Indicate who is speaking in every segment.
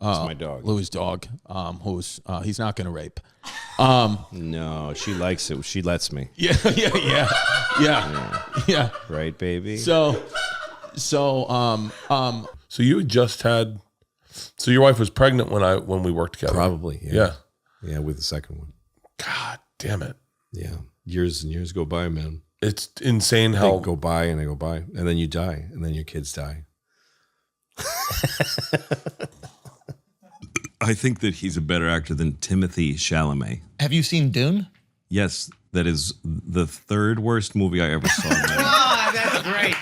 Speaker 1: my dog.
Speaker 2: Louie's dog, who's he's not going to rape.
Speaker 1: No, she likes it. She lets me.
Speaker 2: Yeah.
Speaker 1: Right, baby?
Speaker 2: So
Speaker 3: you had just had, so your wife was pregnant when we worked together?
Speaker 1: Probably,
Speaker 3: Yeah.
Speaker 1: Yeah, with the second one.
Speaker 3: God damn it.
Speaker 1: Yeah. Years and years go by, man.
Speaker 3: It's insane how...
Speaker 1: They go by and they go by. And then you die. And then your kids die.
Speaker 4: I think that he's a better actor than Timothée Chalamet.
Speaker 5: Have you seen Dune?
Speaker 4: Yes, that is the third worst movie I ever saw.
Speaker 5: Oh, that's great.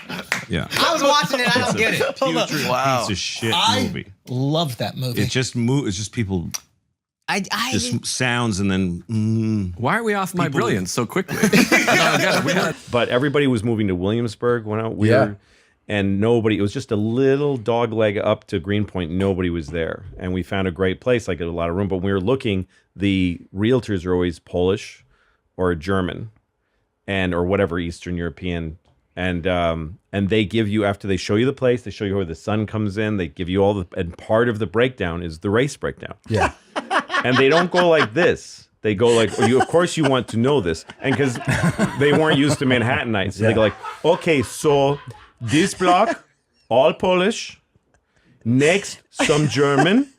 Speaker 4: Yeah.
Speaker 5: I was watching it. I don't get it.
Speaker 4: Putrid piece of shit movie.
Speaker 5: Love that movie.
Speaker 4: It's just people... just sounds and then
Speaker 6: why are we off my brilliance so quickly?
Speaker 1: But everybody was moving to Williamsburg when and nobody, it was just a little dog leg up to Greenpoint. Nobody was there. And we found a great place, like a lot of room. But when we were looking, the realtors are always Polish or German or whatever Eastern European. And they give you, after they show you the place, they show you where the sun comes in, they give you and part of the breakdown is the race breakdown.
Speaker 7: Yeah.
Speaker 1: And they don't go like this. They go like, of course you want to know this. And because they weren't used to Manhattanites. So they go like, okay, so this block, all Polish. Next, some German.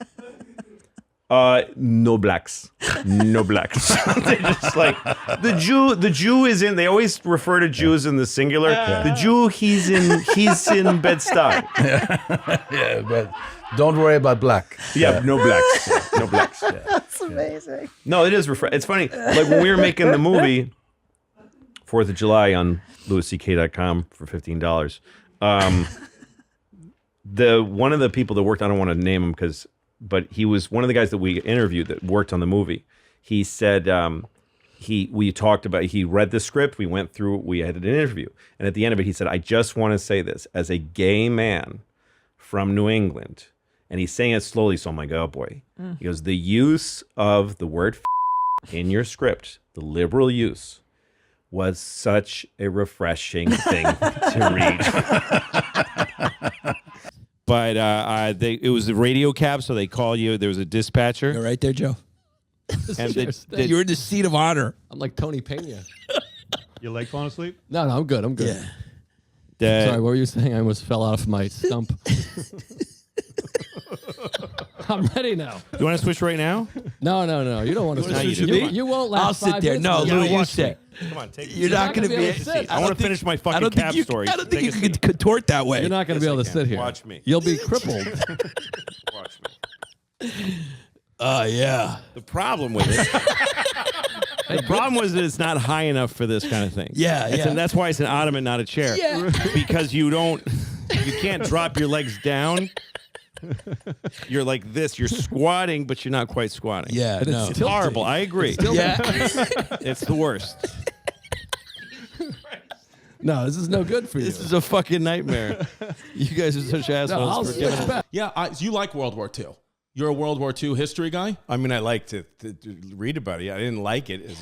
Speaker 1: No blacks. No blacks. They're just like, the Jew is in, they always refer to Jews in the singular. Yeah. The Jew, he's in Bed-Stuy.
Speaker 7: Yeah, but don't worry about black.
Speaker 1: Yeah, no blacks. Yeah, no blacks. Yeah.
Speaker 8: That's amazing.
Speaker 1: No, it is it's funny. Like when we were making the movie 4th of July on louisck.com for $15. One of the people that worked, I don't want to name him but he was one of the guys that we interviewed that worked on the movie. He said we talked about, he read the script, we went through, we had an interview, and at the end of it he said, I just want to say this as a gay man from New England. And he's saying it slowly, so I'm like, oh boy. He goes, the use of the word in your script, the liberal use, was such a refreshing thing to read. But it was a radio cab, so they call you. There was a dispatcher.
Speaker 7: You're right there, Joe.
Speaker 1: And
Speaker 7: you're in the seat of honor.
Speaker 6: I'm like Tony Pena.
Speaker 9: You like falling asleep?
Speaker 6: No, I'm good. I'm good.
Speaker 7: Yeah.
Speaker 6: Sorry, what were you saying? I almost fell off my stump. I'm ready now.
Speaker 1: You want to switch right now?
Speaker 6: No. You don't want to switch. You won't last.
Speaker 7: I'll sit there. No, Louie, you sit.
Speaker 1: Come on, take
Speaker 7: You're not going to be.
Speaker 1: I want to finish my fucking cab story.
Speaker 7: I don't think you can contort that way.
Speaker 6: You're not going to be able to sit here.
Speaker 1: Watch me.
Speaker 6: You'll be crippled.
Speaker 1: Watch me.
Speaker 7: Yeah.
Speaker 1: The problem with it. The problem was that it's not high enough for this kind of thing.
Speaker 7: Yeah.
Speaker 1: And that's why it's an ottoman, not a chair.
Speaker 7: Yeah.
Speaker 1: Because you can't drop your legs down. You're like this. You're squatting, but you're not quite squatting.
Speaker 7: Yeah, no.
Speaker 1: It's horrible. I agree.
Speaker 7: Yeah.
Speaker 1: It's the worst.
Speaker 6: No, this is no good for you.
Speaker 1: This is a fucking nightmare. You guys are such assholes.
Speaker 6: I'll switch back.
Speaker 2: Yeah, you like World War II. You're a World War II history guy?
Speaker 1: I mean, I like to read about it. I didn't like it.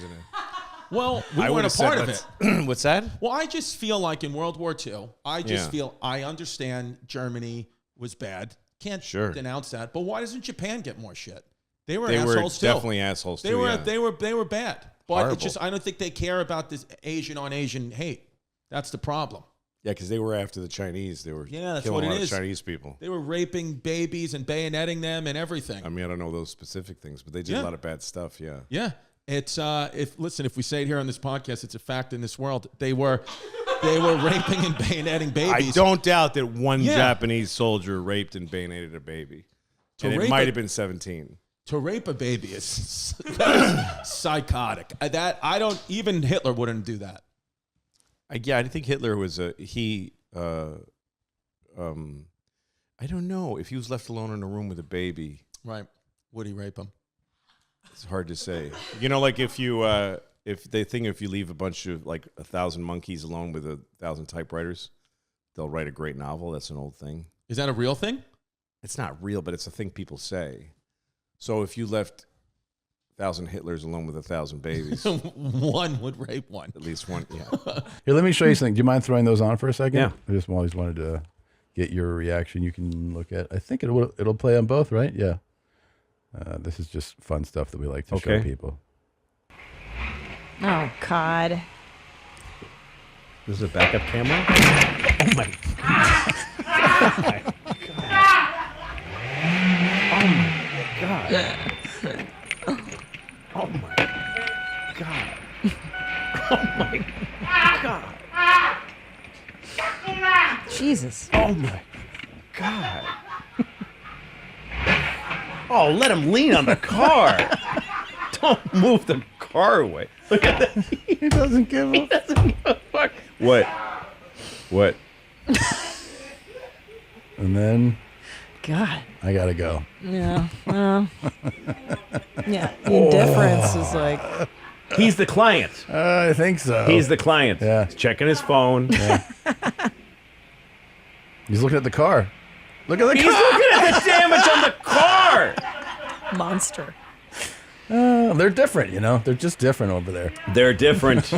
Speaker 2: Well, we weren't a part of it.
Speaker 1: What's that?
Speaker 2: Well, I just feel like in World War II, I understand Germany was bad. Can't denounce that. But why doesn't Japan get more shit? They were assholes too.
Speaker 1: Definitely assholes too.
Speaker 2: They were bad. But
Speaker 1: Horrible.
Speaker 2: it's just I don't think they care about this Asian on Asian hate. That's the problem.
Speaker 1: Yeah, because they were after the Chinese. They were
Speaker 2: that's
Speaker 1: killing
Speaker 2: what
Speaker 1: a lot
Speaker 2: it is.
Speaker 1: of Chinese people.
Speaker 2: They were raping babies and bayoneting them and everything.
Speaker 1: I mean, I don't know those specific things, but they did a lot of bad stuff. Yeah.
Speaker 2: Yeah. It's if we say it here on this podcast, it's a fact in this world. They were raping and bayoneting babies.
Speaker 1: I don't doubt that one Japanese soldier raped and bayoneted a baby. And it might have been 17.
Speaker 2: To rape a baby is psychotic. Even Hitler wouldn't do that.
Speaker 1: I think Hitler was I don't know if he was left alone in a room with a baby.
Speaker 2: Right. Would he rape him?
Speaker 1: It's hard to say. You know, like if you leave a bunch of 1,000 monkeys alone with 1,000 typewriters, they'll write a great novel. That's an old thing.
Speaker 2: Is that a real thing?
Speaker 1: It's not real, but it's a thing people say. So if you left 1,000 Hitlers alone with 1,000 babies,
Speaker 2: one would rape one.
Speaker 1: At least one, yeah.
Speaker 7: Here, let me show you something. Do you mind throwing those on for a second?
Speaker 1: Yeah.
Speaker 7: I just always wanted to get your reaction. You can look at. I think it'll play on both, right? Yeah. This is just fun stuff that we like to show people.
Speaker 8: Oh, God.
Speaker 1: This is a backup camera? Oh, my God. Oh, my God. Oh, my God. Oh, my God.
Speaker 8: Jesus.
Speaker 1: Oh, my God. Oh, let him lean on the car. Don't move the car away. Look at that.
Speaker 7: He doesn't give a
Speaker 1: fuck. What? What?
Speaker 7: And then
Speaker 8: God.
Speaker 7: I gotta go.
Speaker 8: Yeah. Yeah. The indifference is like.
Speaker 1: He's the client.
Speaker 7: I think so.
Speaker 1: He's the client.
Speaker 7: Yeah.
Speaker 1: He's checking his phone.
Speaker 7: Yeah. He's looking at the car. Look at the car.
Speaker 1: He's looking at the damage on the car.
Speaker 8: Monster.
Speaker 7: They're different, you know. They're just different over there.
Speaker 1: They're different.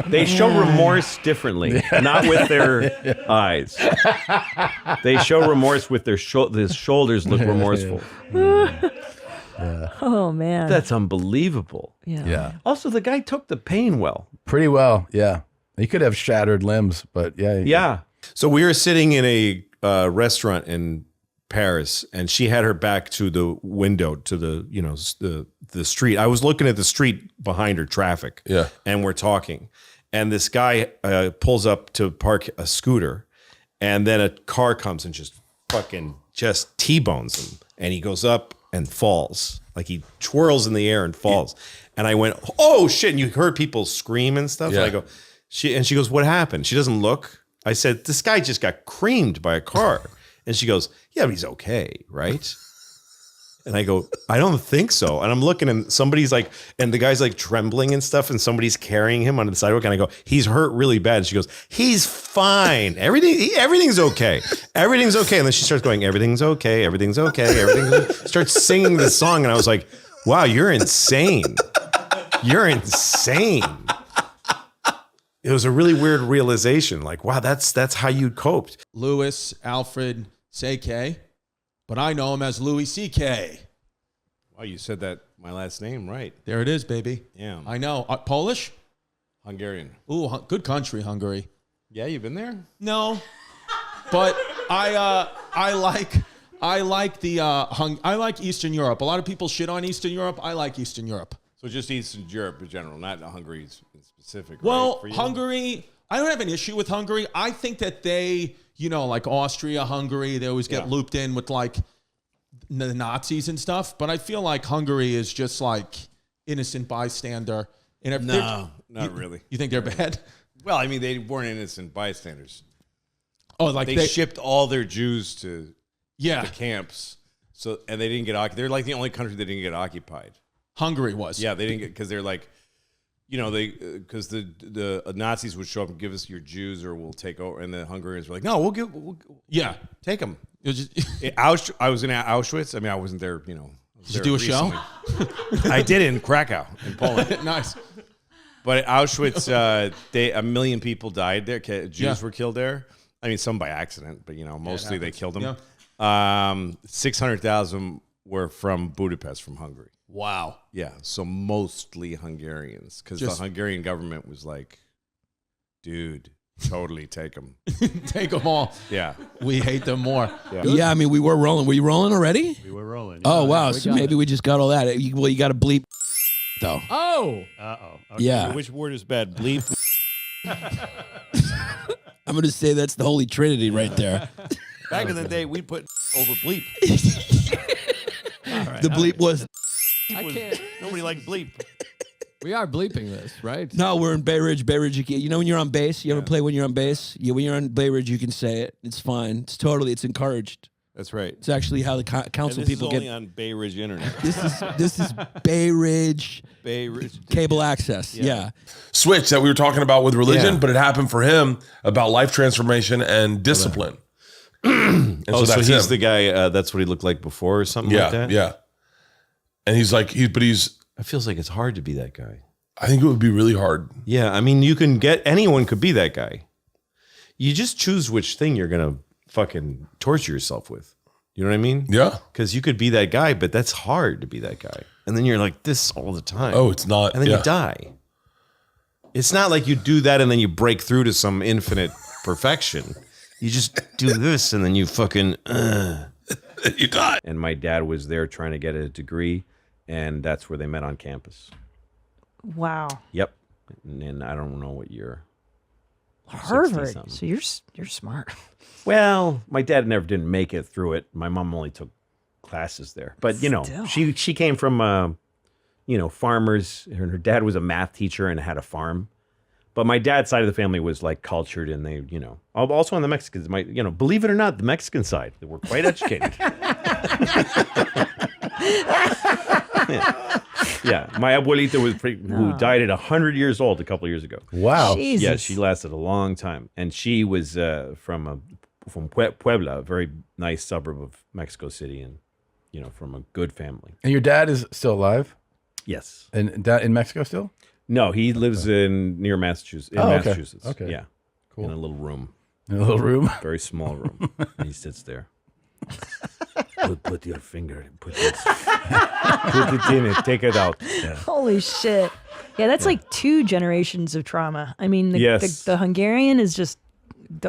Speaker 1: They show remorse differently, not with their eyes. They show remorse with their shoulders look remorseful.
Speaker 8: Oh, man.
Speaker 1: That's unbelievable.
Speaker 7: Yeah.
Speaker 1: Also, the guy took the pain well.
Speaker 7: Pretty well, yeah. He could have shattered limbs, but yeah.
Speaker 1: Yeah.
Speaker 10: So we were sitting in a restaurant in Paris, and she had her back to the window to the street. I was looking at the street behind her, traffic.
Speaker 3: Yeah.
Speaker 10: And we're talking, and this guy pulls up to park a scooter, and then a car comes and just T-bones him, and he goes up and falls, like he twirls in the air and falls. And I went, oh shit! And you heard people scream and stuff.
Speaker 3: Yeah.
Speaker 10: And I go, she goes, what happened? She doesn't look. I said, this guy just got creamed by a car. And she goes, yeah, but he's okay, right? And I go, I don't think so. And I'm looking, and somebody's like, and the guy's like trembling and stuff, and somebody's carrying him on the sidewalk. And I go, he's hurt really bad. And she goes, he's fine. Everything's okay. Everything's okay. And then she starts going, everything's okay. Everything's okay. Everything's okay. Starts singing this song. And I was like, wow, you're insane. You're insane. It was a really weird realization. Like, wow, that's how you coped.
Speaker 2: Louis Alfred C.K., but I know him as Louis C.K.
Speaker 10: Wow, you said that my last name right.
Speaker 2: There it is, baby.
Speaker 10: Yeah.
Speaker 2: I know. Polish?
Speaker 10: Hungarian.
Speaker 2: Ooh, good country, Hungary.
Speaker 10: Yeah, you've been there?
Speaker 2: No, but I like Eastern Europe. A lot of people shit on Eastern Europe. I like Eastern Europe.
Speaker 10: So just Eastern Europe in general, not Hungary in specific.
Speaker 2: Well,
Speaker 10: right, for you?
Speaker 2: Hungary, I don't have an issue with Hungary. I think that they, like Austria, Hungary, they always get looped in with like the Nazis and stuff. But I feel like Hungary is just like innocent bystander. And
Speaker 10: no, not really.
Speaker 2: You think they're bad?
Speaker 10: Well, I mean, they weren't innocent bystanders.
Speaker 2: Oh, like
Speaker 10: they shipped all their Jews to
Speaker 2: the
Speaker 10: camps. So, and they didn't get occupied. They're like the only country that didn't get occupied.
Speaker 2: Hungary was.
Speaker 10: Yeah, they didn't get, because they're like, because the Nazis would show up and give us your Jews or we'll take over. And the Hungarians were like, no, we'll take them. I was in Auschwitz. I mean, I wasn't there, Did
Speaker 2: you do a show?
Speaker 10: I did in Krakow, in Poland.
Speaker 2: Nice.
Speaker 10: But at Auschwitz, 1 million people died there. Jews were killed there. I mean, some by accident, but mostly they killed them.
Speaker 2: Yeah.
Speaker 10: 600,000 were from Budapest, from Hungary.
Speaker 2: Wow.
Speaker 10: Yeah, so mostly Hungarians, because the Hungarian government was like, dude, totally take them.
Speaker 2: Take them all.
Speaker 10: Yeah.
Speaker 2: We hate them more.
Speaker 6: Yeah, I mean, we were rolling. Were you rolling already?
Speaker 9: We were rolling.
Speaker 6: Oh, wow. So maybe we just got all that. Well, you got to bleep, though.
Speaker 9: Oh. Uh-oh. Okay.
Speaker 6: Yeah.
Speaker 10: Which word is bad? Bleep?
Speaker 6: I'm going to say that's the Holy Trinity right there.
Speaker 10: Back in the day, we'd put over bleep.
Speaker 6: The bleep was...
Speaker 9: I can't.
Speaker 10: Nobody liked bleep.
Speaker 6: We are bleeping this, right? No, we're in Bay Ridge. Bay Ridge, you know when you're on bass? You ever play when you're on bass? Yeah, when you're on Bay Ridge, you can say it. It's fine. It's encouraged.
Speaker 10: That's right.
Speaker 6: It's actually how the council people
Speaker 10: get. This is only
Speaker 6: get...
Speaker 10: on Bay Ridge Internet.
Speaker 6: This is Bay Ridge...
Speaker 10: Bay Ridge.
Speaker 6: Cable access, yeah.
Speaker 3: Switch that we were talking about with religion,
Speaker 10: Yeah.
Speaker 3: but it happened for him about life transformation and discipline. And
Speaker 10: So
Speaker 3: that's
Speaker 10: he's
Speaker 3: him.
Speaker 10: the guy, that's what he looked like before or something like that?
Speaker 3: Yeah. And he's like, it
Speaker 10: feels like it's hard to be that guy.
Speaker 3: I think it would be really hard.
Speaker 10: Yeah, I mean, anyone could be that guy. You just choose which thing you're going to fucking torture yourself with. You know what I mean?
Speaker 3: Yeah.
Speaker 10: Because you could be that guy, but that's hard to be that guy. And then you're like this all the time.
Speaker 3: Oh, it's not.
Speaker 10: And then you die. It's not like you do that and then you break through to some infinite perfection. You just do this and then you fucking
Speaker 3: you die.
Speaker 1: And my dad was there trying to get a degree, and that's where they met on campus.
Speaker 8: Wow.
Speaker 1: Yep. And I don't know what year.
Speaker 8: Harvard.
Speaker 1: 60-something.
Speaker 8: So you're smart.
Speaker 1: Well, my dad never didn't make it through it. My mom only took classes there. But, you know,
Speaker 8: Still.
Speaker 1: she came from, you know, farmers. Her dad was a math teacher and had a farm. But my dad's side of the family was like cultured, and they, you know, also on the Mexicans, you know, believe it or not, the Mexican side, they were quite educated. Yeah, my abuelita who died at 100 years old a couple of years ago.
Speaker 7: Wow.
Speaker 8: Jesus.
Speaker 1: Yeah, she lasted a long time, and she was from Puebla, a very nice suburb of Mexico City, and you know, from a good family.
Speaker 7: And your dad is still alive?
Speaker 1: Yes.
Speaker 7: And in Mexico still?
Speaker 1: No, he lives near Massachusetts.
Speaker 7: Okay.
Speaker 1: Massachusetts.
Speaker 7: Okay.
Speaker 1: Yeah.
Speaker 7: Cool.
Speaker 1: In a little room.
Speaker 7: In a little room?
Speaker 1: Very small room. And he sits there. Put your finger. Put it in it. Take it out. Yeah.
Speaker 8: Holy shit. Yeah, that's like 2 generations of trauma. I mean,
Speaker 1: Yes.
Speaker 8: the Hungarian is just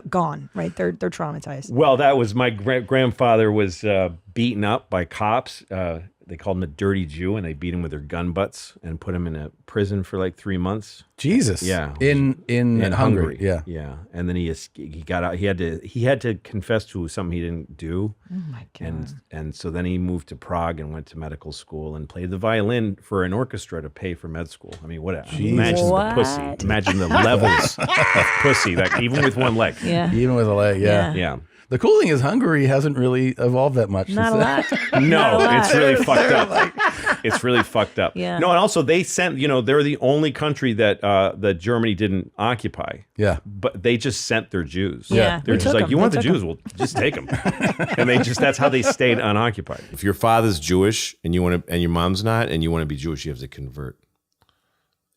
Speaker 8: gone, right? They're traumatized.
Speaker 1: Well, that was my grandfather was beaten up by cops. They called him a dirty Jew, and they beat him with their gun butts and put him in a prison for like 3 months.
Speaker 7: Jesus.
Speaker 1: Yeah.
Speaker 7: In Hungary. Yeah.
Speaker 1: Yeah. And then he got out. He had to confess to something he didn't do.
Speaker 8: Oh my God.
Speaker 1: And so then he moved to Prague and went to medical school and played the violin for an orchestra to pay for med school. I mean, what? Imagine the pussy. Imagine the levels of pussy, that even with one leg.
Speaker 8: Yeah.
Speaker 7: Even with a leg, yeah.
Speaker 1: Yeah.
Speaker 7: The cool thing is Hungary hasn't really evolved that much.
Speaker 8: Not a lot.
Speaker 1: No, it's really fucked up. It's really fucked up.
Speaker 8: Yeah.
Speaker 1: No, and also they sent, you know, they're the only country that that Germany didn't occupy.
Speaker 7: Yeah.
Speaker 1: But they just sent their Jews.
Speaker 8: Yeah,
Speaker 1: They're
Speaker 8: we
Speaker 1: just
Speaker 8: took
Speaker 1: like,
Speaker 8: them.
Speaker 1: you want
Speaker 8: They
Speaker 1: the
Speaker 8: took
Speaker 1: Jews? Well, just take them. And that's how they stayed unoccupied.
Speaker 10: if your father's Jewish and and your mom's not, and you want to be Jewish, you have to convert.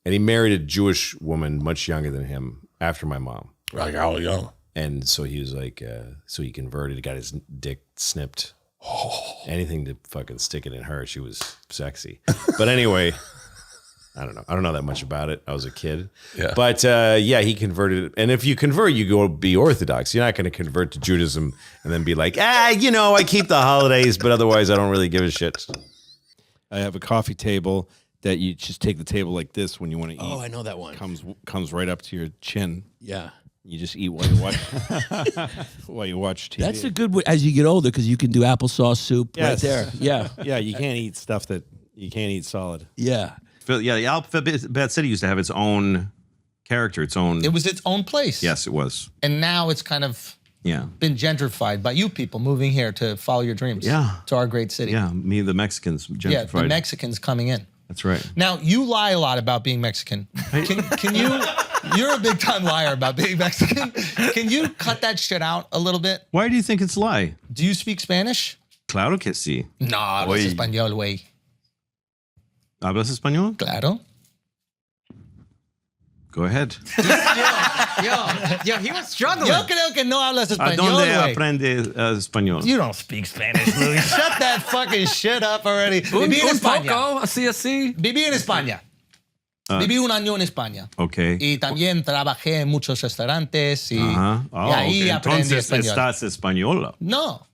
Speaker 10: And he married a Jewish woman much younger than him after my mom.
Speaker 3: Like how young?
Speaker 10: And so he was like, so he converted, he got his dick snipped. Anything to fucking stick it in her. She was sexy. But anyway, I don't know. I don't know that much about it. I was a kid.
Speaker 3: Yeah.
Speaker 10: But yeah, he converted. And if you convert, you go be Orthodox. You're not going to convert to Judaism and then be like, you know, I keep the holidays, but otherwise I don't really give a shit.
Speaker 1: I have a coffee table that you just take the table like this when you want to eat.
Speaker 6: Oh, I know that one.
Speaker 1: Comes right up to your chin.
Speaker 6: Yeah.
Speaker 1: You just eat while you watch TV.
Speaker 6: That's a good way as you get older because you can do applesauce soup right
Speaker 1: Yes.
Speaker 6: there. Yeah.
Speaker 1: Yeah, you can't eat stuff that you can't eat solid.
Speaker 6: Yeah.
Speaker 4: Yeah, the Alphabet City used to have its own character, its own.
Speaker 5: It was its own place.
Speaker 4: Yes, it was.
Speaker 5: And now it's kind of
Speaker 4: Yeah.
Speaker 5: been gentrified by you people moving here to follow your dreams.
Speaker 4: Yeah.
Speaker 5: To our great city.
Speaker 4: Yeah, the Mexicans gentrified.
Speaker 5: Yeah, the Mexicans coming in.
Speaker 4: That's right.
Speaker 5: Now, you lie a lot about being Mexican. Can you, you're a big time liar about being Mexican. Can you cut that shit out a little bit?
Speaker 4: Why do you think it's a lie?
Speaker 5: Do you speak Spanish?
Speaker 4: Claro que sí.
Speaker 5: No, hablas español, güey.
Speaker 4: ¿Hablas español?
Speaker 5: Claro.
Speaker 4: Go ahead.
Speaker 5: Yo, he was struggling. Yo creo que no hablas
Speaker 4: ¿A
Speaker 5: español,
Speaker 4: dónde
Speaker 5: güey.
Speaker 4: aprende español?
Speaker 5: You don't speak Spanish, Louie. Shut that fucking shit up already. Viví en España.
Speaker 6: Así, así.
Speaker 5: Viví en España. Viví un año en España.
Speaker 4: Ok.
Speaker 5: Y también trabajé en muchos restaurantes y,
Speaker 4: Ajá.
Speaker 5: y ahí
Speaker 4: ok.
Speaker 5: aprendí
Speaker 4: Entonces
Speaker 5: español.
Speaker 4: estás española.
Speaker 5: No,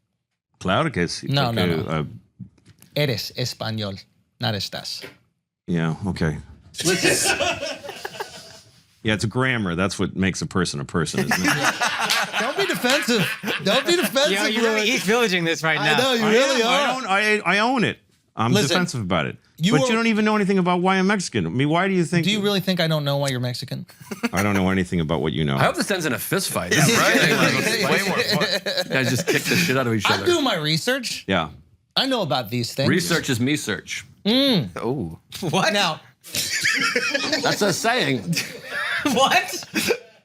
Speaker 4: Claro que sí.
Speaker 5: No,
Speaker 4: porque,
Speaker 5: no. Eres español, not estás.
Speaker 4: Yeah, okay. Yeah, it's grammar. That's what makes a person, isn't it?
Speaker 5: Don't be defensive. Don't be defensive.
Speaker 11: Yeah, you're really East Villaging this right now.
Speaker 5: I know, you really are.
Speaker 4: I own it. I'm
Speaker 5: Listen,
Speaker 4: defensive about it.
Speaker 5: you
Speaker 4: But
Speaker 5: are-
Speaker 4: you don't even know anything about why I'm Mexican. I mean, why do you think?
Speaker 5: Do you really think I don't know why you're Mexican?
Speaker 4: I don't know anything about what you know.
Speaker 6: I hope this ends in a fist fight. Yeah, right? Way more fun. Guys just kick the shit out of each
Speaker 5: I'm
Speaker 6: other.
Speaker 5: doing my research.
Speaker 4: Yeah.
Speaker 5: I know about these things.
Speaker 6: Research is me search.
Speaker 5: Oh. What? Now,
Speaker 6: That's a saying.
Speaker 5: what?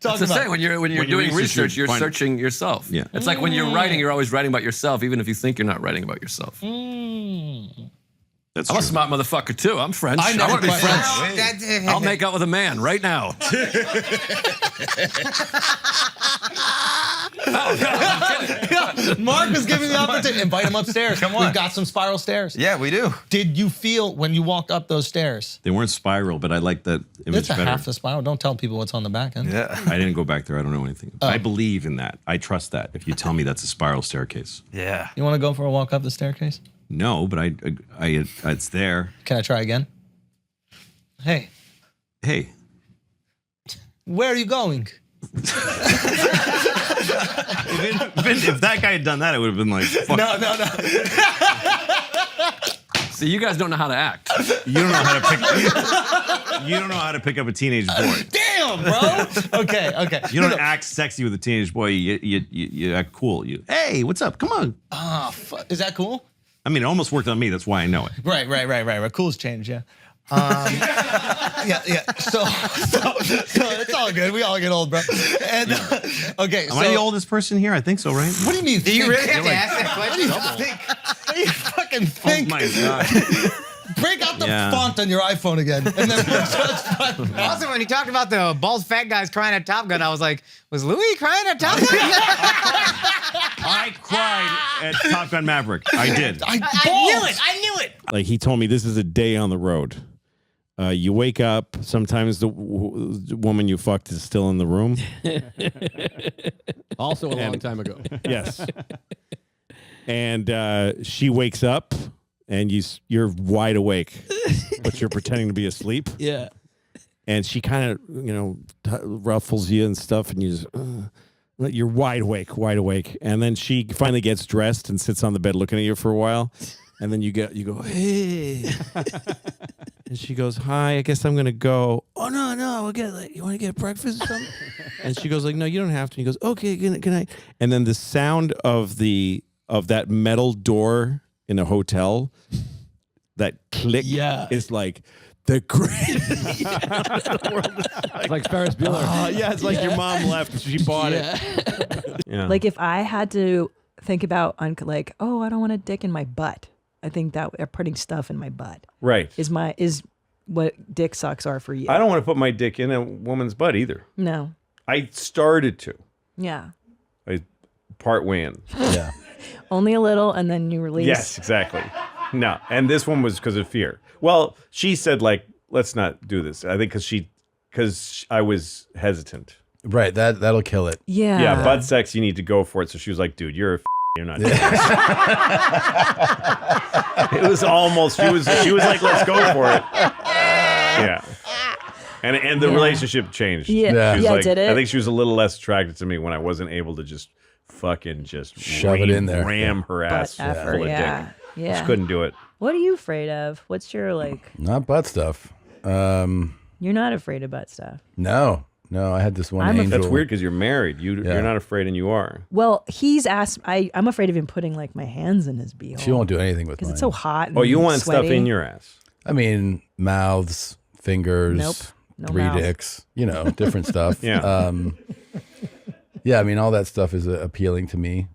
Speaker 6: That's a saying. When you're doing research, you're
Speaker 4: find-
Speaker 6: searching yourself.
Speaker 4: Yeah.
Speaker 6: It's like when you're writing, you're always writing about yourself, even if you think you're not writing about yourself.
Speaker 4: That's
Speaker 6: I'm a
Speaker 4: true.
Speaker 6: smart motherfucker too. I'm French.
Speaker 5: I never
Speaker 6: want to be
Speaker 5: quite-
Speaker 6: French. I'll make out with a man right now.
Speaker 5: Mark was giving the opportunity. Invite him upstairs. Come on. We've got some spiral stairs.
Speaker 12: Yeah, we do.
Speaker 5: Did you feel when you walked up those stairs?
Speaker 4: They weren't spiral, but I like that image
Speaker 5: It's a
Speaker 4: better.
Speaker 5: half the spiral. Don't tell people what's on the back end.
Speaker 12: Yeah.
Speaker 4: I didn't go back there. I don't know anything. I believe in that. I trust that. If you tell me that's a spiral staircase.
Speaker 12: Yeah.
Speaker 5: You want to go for a walk up the staircase?
Speaker 4: No, but I it's there.
Speaker 5: Can I try again? Hey.
Speaker 4: Hey.
Speaker 5: Where are you going?
Speaker 4: If that guy had done that, it would have been like, fuck.
Speaker 5: No.
Speaker 6: See, you guys don't know how to act.
Speaker 4: You don't know how to pick. You don't know how to pick up a teenage boy.
Speaker 5: Damn, bro. Okay.
Speaker 4: You don't act sexy with a teenage boy. You act cool. Hey, what's up? Come on.
Speaker 5: Is that cool?
Speaker 4: I mean, it almost worked on me. That's why I know it.
Speaker 5: Right. Cool's changed, yeah. Yeah. So it's all good. We all get old, bro. And okay,
Speaker 4: Am I the oldest person here? I think so, right?
Speaker 5: What do you mean?
Speaker 12: Do you really have to ask that question?
Speaker 5: What do you fucking think?
Speaker 4: Oh my god.
Speaker 5: Break out the font on your iPhone again, and then
Speaker 11: Also, when you talked about the bald fat guys crying at Top Gun, I was like, was Louie crying at Top Gun?
Speaker 4: I cried at Top Gun Maverick. I did.
Speaker 11: I knew it.
Speaker 1: Like he told me, this is a day on the road. You wake up. Sometimes the woman you fucked is still in the room.
Speaker 6: Also a long time ago.
Speaker 1: Yes. And she wakes up, and you're wide awake, but you're pretending to be asleep.
Speaker 6: Yeah.
Speaker 1: And she kind of, ruffles you and stuff, and you just, you're wide awake. And then she finally gets dressed and sits on the bed looking at you for a while. And then you go, hey. And she goes, hi, I guess I'm going to go. Oh, no, we'll get, you want to get breakfast or something? And she goes like, no, you don't have to. And he goes, okay, good night. And then the sound of that metal door in a hotel, that click is like the greatest
Speaker 6: It's like Ferris Bueller.
Speaker 1: it's like your mom left and she bought it. Yeah.
Speaker 8: Like if I had to think about I don't want a dick in my butt. I think that putting stuff in my butt
Speaker 1: Right.
Speaker 8: is what dick sucks are for you.
Speaker 1: I don't want to put my dick in a woman's butt either.
Speaker 8: No.
Speaker 1: I started to.
Speaker 8: Yeah.
Speaker 1: Part way in.
Speaker 7: Yeah.
Speaker 8: Only a little, and then you release.
Speaker 1: Yes, exactly. No, and this one was because of fear. Well, she said let's not do this. I think because I was hesitant.
Speaker 7: Right. That'll kill it.
Speaker 8: Yeah.
Speaker 1: Yeah, butt sex, you need to go for it. So she was like, dude, you're not doing this. It was almost, she was like, let's go for it. Yeah. And the relationship changed.
Speaker 8: Yeah.
Speaker 1: She was like,
Speaker 8: did it?
Speaker 1: I think she was a little less attracted to me when I wasn't able to just
Speaker 7: shove it in there.
Speaker 1: ram her ass full of dick.
Speaker 8: Yeah.
Speaker 1: Just couldn't do it.
Speaker 8: What are you afraid of? What's your
Speaker 7: Not butt stuff.
Speaker 8: You're not afraid of butt stuff.
Speaker 7: No, I had this one angel.
Speaker 1: That's weird because you're married. You're not afraid, and you are.
Speaker 8: Well, he's asked. I'm afraid of him putting my hands in his beehole.
Speaker 7: She won't do anything with
Speaker 8: because
Speaker 7: mine.
Speaker 8: it's so hot. And
Speaker 1: You want
Speaker 8: sweaty.
Speaker 1: stuff in your ass?
Speaker 7: I mean, mouths, fingers,
Speaker 8: Nope. No
Speaker 7: three
Speaker 8: mouth.
Speaker 7: dicks, different stuff.
Speaker 1: Yeah.
Speaker 7: Yeah, I mean, all that stuff is appealing to me.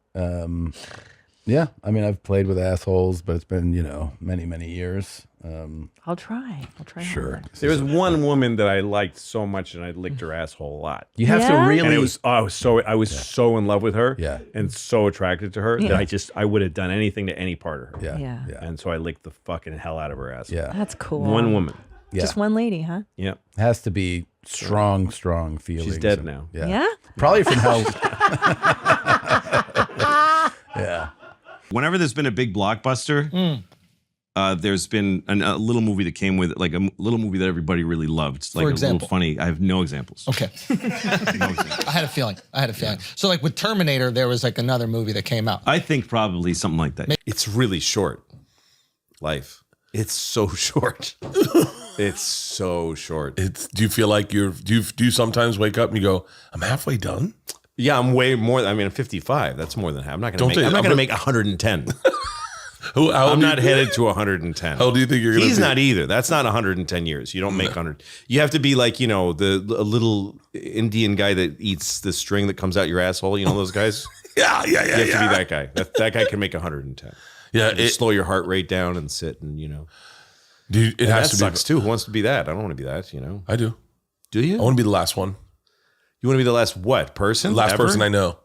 Speaker 7: Yeah, I mean, I've played with assholes, but it's been, many, many years.
Speaker 8: I'll try.
Speaker 7: Sure.
Speaker 8: Hard.
Speaker 1: There was one woman that I liked so much, and I licked her asshole a lot.
Speaker 7: You have to
Speaker 8: Yeah?
Speaker 7: really.
Speaker 1: And I was so in love with her, and so attracted to her that I would have done anything to any part of her.
Speaker 7: Yeah.
Speaker 1: And so I licked the fucking hell out of her ass.
Speaker 7: Yeah.
Speaker 8: That's cool.
Speaker 1: One woman.
Speaker 7: Yeah.
Speaker 8: Just one lady, huh?
Speaker 1: Yeah.
Speaker 7: It has to be strong feelings.
Speaker 1: She's dead now.
Speaker 8: Yeah?
Speaker 7: Probably from how. Yeah.
Speaker 4: Whenever there's been a big blockbuster, there's been a little movie that came with it, like a little movie that everybody really loved. It's like a little funny. I have no examples.
Speaker 5: Okay. I had a feeling. So like with Terminator, there was like another movie that came out.
Speaker 4: I think probably something like that.
Speaker 10: It's really short. Life. It's so short. It's so short.
Speaker 3: Do you feel like do you sometimes wake up and you go, I'm halfway done?
Speaker 10: Yeah, I'm way more. I mean, I'm 55. That's more than half. I'm not going to make 110. I'm not headed to 110.
Speaker 3: How old do you think you're going to be?
Speaker 10: He's not either. That's not 110 years. You don't make 100. You have to be like, the little Indian guy that eats the string that comes out your asshole. You know those guys?
Speaker 3: Yeah.
Speaker 10: You have to be that guy. That guy can make 110.
Speaker 3: Yeah.
Speaker 10: Just slow your heart rate down and sit and,
Speaker 3: Dude, it has to
Speaker 10: sucks too. Who wants to be that? I don't want to be that,
Speaker 3: I do.
Speaker 10: Do you?
Speaker 3: I want to be the last one.
Speaker 10: You want to be the last what? Person?
Speaker 3: Last
Speaker 10: ever?
Speaker 3: person I know.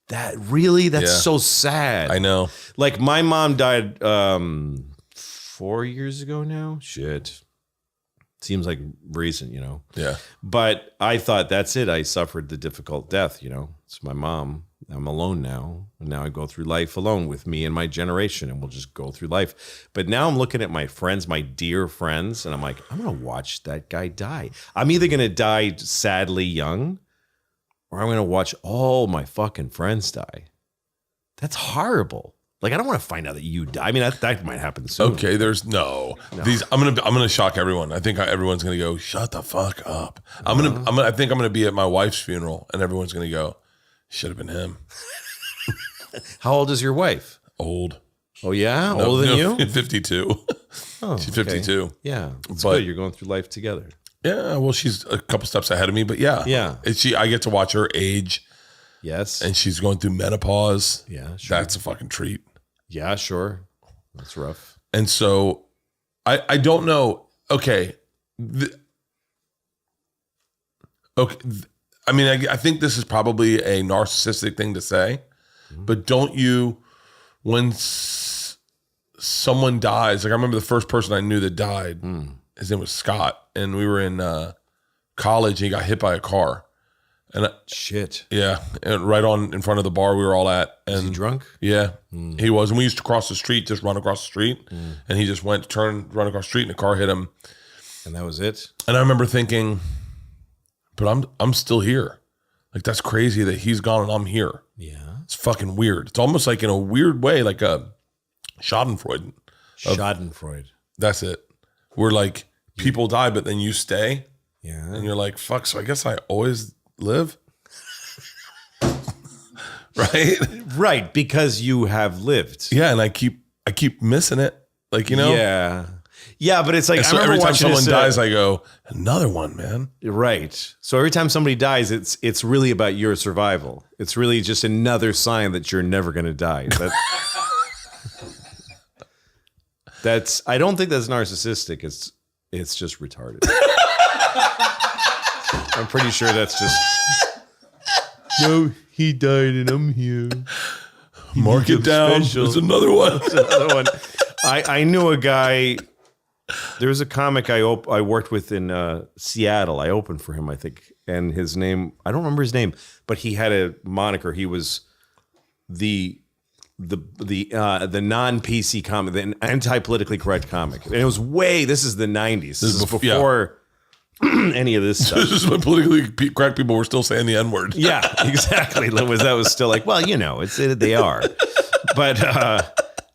Speaker 10: That's so sad.
Speaker 3: I know.
Speaker 10: Like my mom died 4 years ago now. Shit. Seems like recent, you know.
Speaker 3: Yeah.
Speaker 10: But I thought that's it. I suffered the difficult death, you know. It's my mom. I'm alone now. And now I go through life alone with me and my generation, and we'll just go through life. But now I'm looking at my friends, my dear friends, and I'm like, I'm going to watch that guy die. I'm either going to die sadly young, or I'm going to watch all my fucking friends die. That's horrible. Like, I don't want to find out that you die. I mean, that might happen soon.
Speaker 3: Okay, there's no. These. I'm gonna shock everyone. I think everyone's gonna go, shut the fuck up. I think I'm gonna be at my wife's funeral, and everyone's gonna go, should have been him.
Speaker 10: How old is your wife?
Speaker 3: Old.
Speaker 10: Oh yeah, older than you?
Speaker 3: 52.
Speaker 10: Oh,
Speaker 3: she's 52.
Speaker 10: Yeah, it's good. You're going through life together.
Speaker 3: Yeah, well, she's a couple steps ahead of me, but yeah. I get to watch her age.
Speaker 10: Yes.
Speaker 3: And she's going through menopause.
Speaker 10: Yeah, sure.
Speaker 3: That's a fucking treat.
Speaker 10: Yeah, sure. That's rough.
Speaker 3: And so I don't know. Okay. I mean, I think this is probably a narcissistic thing to say, but don't you, when someone dies, like I remember the first person I knew that died, his name was Scott, and we were in college and he got hit by a car. And
Speaker 10: shit.
Speaker 3: Yeah. And right on in front of the bar we were all at. And
Speaker 10: was he drunk?
Speaker 3: Yeah. He was. And we used to cross the street, just run across the street. And he just run across the street and a car hit him.
Speaker 10: And that was it.
Speaker 3: And I remember thinking, but I'm still here. Like, that's crazy that he's gone and I'm here.
Speaker 10: Yeah.
Speaker 3: It's fucking weird. It's almost like in a weird way, like a Schadenfreude.
Speaker 10: Schadenfreude.
Speaker 3: That's it. Where like people die, but then you stay.
Speaker 10: Yeah.
Speaker 3: And you're like, fuck, so I guess I always live. Right,
Speaker 10: because you have lived.
Speaker 3: Yeah, and I keep missing it, like, you know.
Speaker 10: Yeah, but it's like,
Speaker 3: so every time someone dies, I go, another one, man.
Speaker 10: Right. So every time somebody dies, it's really about your survival. It's really just another sign that you're never going to die. That's I don't think that's narcissistic. It's just retarded. I'm pretty sure that's just. No, he died and I'm here.
Speaker 3: Mark it down. There's another one.
Speaker 10: There's another one. I knew a guy. There was a comic I worked with in Seattle. I opened for him, I think, and his name, I don't remember his name, but he had a moniker. He was the non-PC comic, the anti-politically correct comic, and it was this is the 90s. This is before any of this stuff.
Speaker 3: This is when politically correct people were still saying the N-word.
Speaker 10: Yeah, exactly. That was still like, well, you know, they are,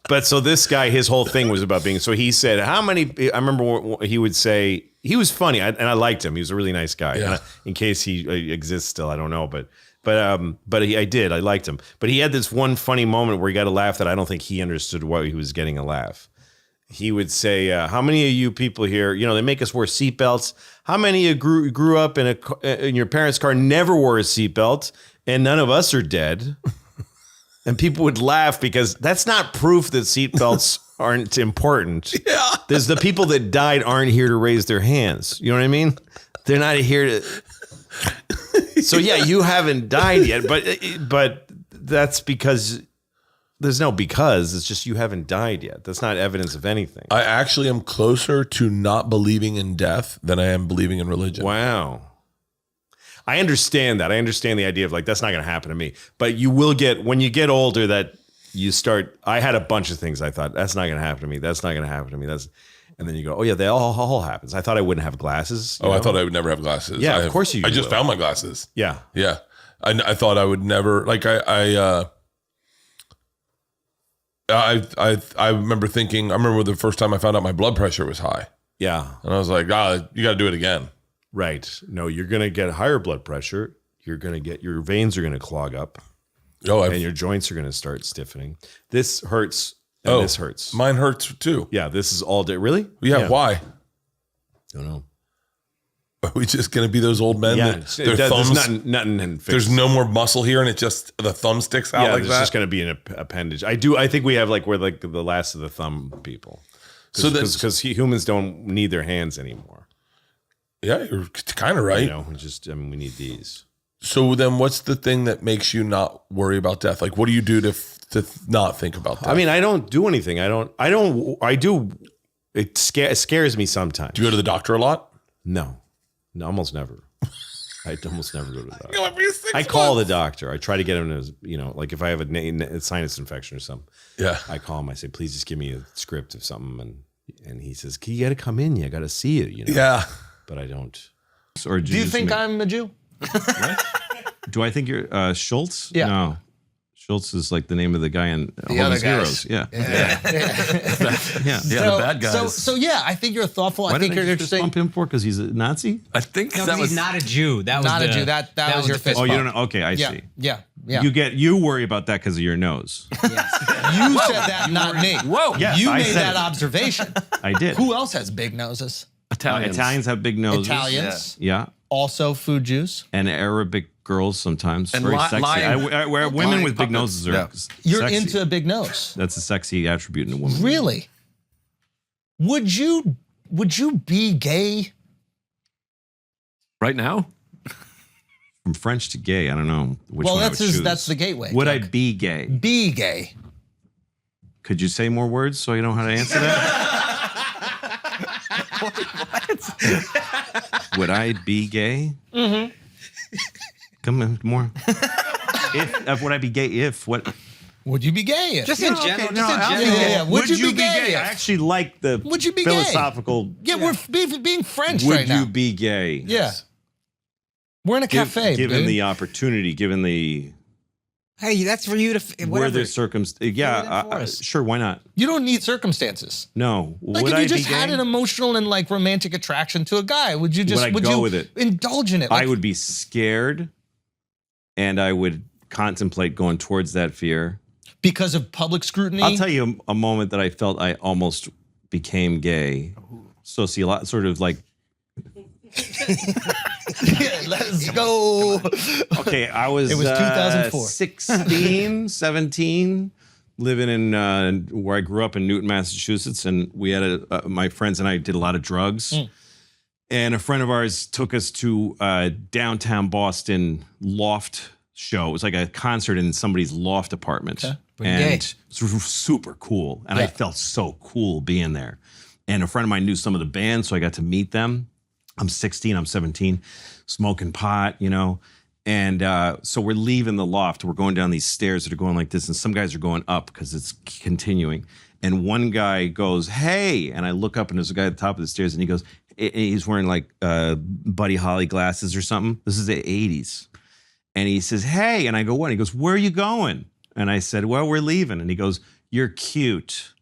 Speaker 10: But so this guy, his whole thing was about being. So he said, "How many?" I remember he would say he was funny, and I liked him. He was a really nice guy.
Speaker 3: Yeah.
Speaker 10: In case he exists still, I don't know, but I liked him. But he had this one funny moment where he got a laugh that I don't think he understood why he was getting a laugh. He would say, "How many of you people here? You know, they make us wear seatbelts. How many of you grew up in your parents' car, never wore a seatbelt, and none of us are dead?" And people would laugh because that's not proof that seatbelts aren't important.
Speaker 3: Yeah.
Speaker 10: There's the people that died aren't here to raise their hands. You know what I mean? They're not here to. So yeah, you haven't died yet, but that's because there's no because. It's just you haven't died yet. That's not evidence of anything.
Speaker 3: I actually am closer to not believing in death than I am believing in religion.
Speaker 10: Wow. I understand that. I understand the idea of like, that's not going to happen to me. But you will get, when you get older, that you start, I had a bunch of things I thought, that's not going to happen to me. That's not going to happen to me. And then you go, oh yeah, that all happens. I thought I wouldn't have glasses.
Speaker 3: I thought I would never have glasses.
Speaker 10: Yeah, of course you
Speaker 3: I just
Speaker 10: will.
Speaker 3: found my glasses.
Speaker 10: Yeah.
Speaker 3: Yeah. I thought I would never, like I remember thinking, I remember the first time I found out my blood pressure was high.
Speaker 10: Yeah.
Speaker 3: And I was like, you got to do it again.
Speaker 10: Right. No, you're going to get higher blood pressure. You're going to get, your veins are going to clog up. And your joints are going to start stiffening. This hurts. And this hurts.
Speaker 3: Mine hurts too.
Speaker 10: Yeah. This is all day. Really?
Speaker 3: Yeah. Why?
Speaker 10: Don't know.
Speaker 3: Are we just going to be those old men?
Speaker 10: Yeah.
Speaker 3: That their thumbs,
Speaker 10: there's nothing
Speaker 3: there's no more muscle here and it just, the thumb sticks out like that?
Speaker 10: It's just going to be an appendage. I think we have we're like the last of the thumb people. Because humans don't need their hands anymore.
Speaker 3: Yeah, you're kind of right.
Speaker 10: You know, we need these.
Speaker 3: So then what's the thing that makes you not worry about death? Like, what do you do to not think about death?
Speaker 10: I mean, I don't do anything. I do. It scares me sometimes.
Speaker 3: Do you go to the doctor a lot?
Speaker 10: No, almost never. I almost never go to the doctor. I call the doctor. I try to get him to, like if I have a sinus infection or something.
Speaker 3: Yeah.
Speaker 10: I call him. I say, please just give me a script of something. And he says, you got to come in. You got to see it,
Speaker 3: Yeah.
Speaker 10: But I don't.
Speaker 5: Do you think I'm a Jew?
Speaker 4: What? Do I think you're Schultz?
Speaker 5: Yeah.
Speaker 4: No. Schultz is like the name of the guy in
Speaker 5: The other
Speaker 4: Hogan's
Speaker 5: guys.
Speaker 4: Heroes. Yeah.
Speaker 5: Yeah.
Speaker 4: The bad guys.
Speaker 5: So yeah, I think you're thoughtful.
Speaker 4: Why
Speaker 5: I think
Speaker 4: did
Speaker 5: you're
Speaker 4: I just
Speaker 5: interesting.
Speaker 4: bump him for? Because he's a Nazi?
Speaker 6: I think
Speaker 11: No, he's not a Jew. That was
Speaker 5: Not a Jew. That was your fist
Speaker 4: Oh, you
Speaker 5: bump.
Speaker 4: don't know? Okay, I see.
Speaker 5: Yeah.
Speaker 4: You worry about that because of your nose.
Speaker 5: You said that, not me.
Speaker 6: Whoa.
Speaker 4: Yes,
Speaker 5: You
Speaker 4: I
Speaker 5: made
Speaker 4: said
Speaker 5: that
Speaker 4: it.
Speaker 5: observation.
Speaker 4: I did.
Speaker 5: Who else has big noses?
Speaker 4: Italians have big noses.
Speaker 5: Italians.
Speaker 4: Yeah.
Speaker 5: Also food Jews.
Speaker 4: And Arabic girls sometimes.
Speaker 6: And
Speaker 4: Very sexy.
Speaker 6: lying-
Speaker 4: Where women
Speaker 6: lying
Speaker 4: with big
Speaker 6: puppets.
Speaker 4: noses are
Speaker 5: You're
Speaker 4: sexy.
Speaker 5: into a big nose.
Speaker 4: That's a sexy attribute in a woman.
Speaker 5: Really? Would you be gay?
Speaker 6: Right now?
Speaker 4: From French to gay, I don't know which
Speaker 5: Well,
Speaker 4: one
Speaker 5: that's
Speaker 4: I would choose.
Speaker 5: that's the gateway.
Speaker 4: Would I be gay?
Speaker 5: Be gay.
Speaker 4: Could you say more words so I know how to answer that? Would I be gay?
Speaker 5: Mm-hmm.
Speaker 4: Come on, more. Would I be gay if what?
Speaker 5: Would you be gay?
Speaker 11: Just in general.
Speaker 4: Okay, no,
Speaker 11: just in general.
Speaker 5: Yeah. Would you be gay?
Speaker 4: I actually like the
Speaker 5: Would you be gay?
Speaker 4: philosophical.
Speaker 5: Yeah, we're being French
Speaker 4: Would
Speaker 5: right now.
Speaker 4: you be gay?
Speaker 5: Yeah. We're in a cafe,
Speaker 4: Given
Speaker 5: dude.
Speaker 4: the opportunity, given the
Speaker 11: Hey, that's for you to.
Speaker 4: where
Speaker 11: Whatever.
Speaker 4: the circumstance. Yeah,
Speaker 11: for us.
Speaker 4: sure. Why not?
Speaker 5: You don't need circumstances.
Speaker 4: No.
Speaker 5: Like
Speaker 4: would
Speaker 5: if you
Speaker 4: I
Speaker 5: just
Speaker 4: be
Speaker 5: had
Speaker 4: gay?
Speaker 5: an emotional and like romantic attraction to a guy, would you just
Speaker 4: Would I go with it?
Speaker 5: indulge in it?
Speaker 4: I
Speaker 5: Like,
Speaker 4: would be scared, and I would contemplate going towards that fear.
Speaker 5: because of public scrutiny.
Speaker 4: I'll tell you a moment that I felt I almost became gay. Sort of like.
Speaker 5: Yeah, let's go.
Speaker 4: Okay, I was,
Speaker 5: It was 2004.
Speaker 4: 16, 17, living in where I grew up in Newton, Massachusetts, and we had my friends and I did a lot of drugs. And a friend of ours took us to a downtown Boston loft show. It was like a concert in somebody's loft apartment.
Speaker 5: Okay.
Speaker 11: Pretty
Speaker 4: And
Speaker 11: gay.
Speaker 4: it was super cool. And I felt so cool being there. And a friend of mine knew some of the bands, so I got to meet them. I'm 16, I'm 17, smoking pot, And so we're leaving the loft. We're going down these stairs that are going like this, and some guys are going up because it's continuing. And one guy goes, "Hey!" And I look up, and there's a guy at the top of the stairs, and he goes, he's wearing like Buddy Holly glasses or something. This is the 80s. And he says, "Hey!" And I go, "What?" And he goes, "Where are you going?" And I said, "Well, we're leaving." And he goes, "You're cute."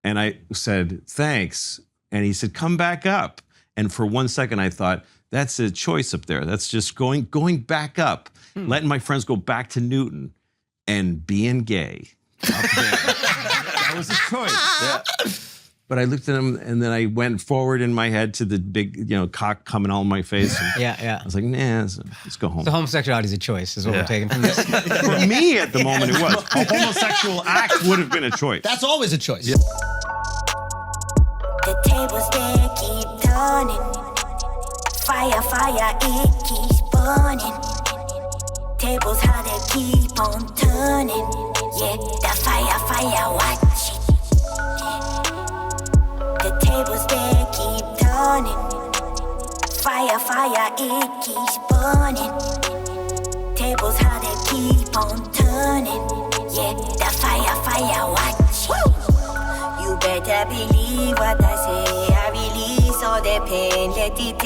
Speaker 4: And I said, "Thanks." And he said, "Come back up." And for 1 second, I thought, that's a choice up there. That's just going back up, letting my friends go back to Newton and being gay up there. That was a choice. Yeah. But I looked at him, and then I went forward in my head to the big, cock coming all in my face. And
Speaker 11: Yeah.
Speaker 4: I was like, nah, let's go home.
Speaker 11: So homosexuality is a choice, is what we're taking from this.
Speaker 4: For me, at the moment, it was. A homosexual act would have been a choice.
Speaker 5: That's always a choice.
Speaker 13: The tables they keep turning. Fire, it keeps burning. Tables how they keep on turning. Yeah, the fire, watch it. The tables they keep turning. Fire, it keeps burning. Tables how they keep on turning. Yeah, the fire, watch it. You better believe what I say. I release all the pain, let it take.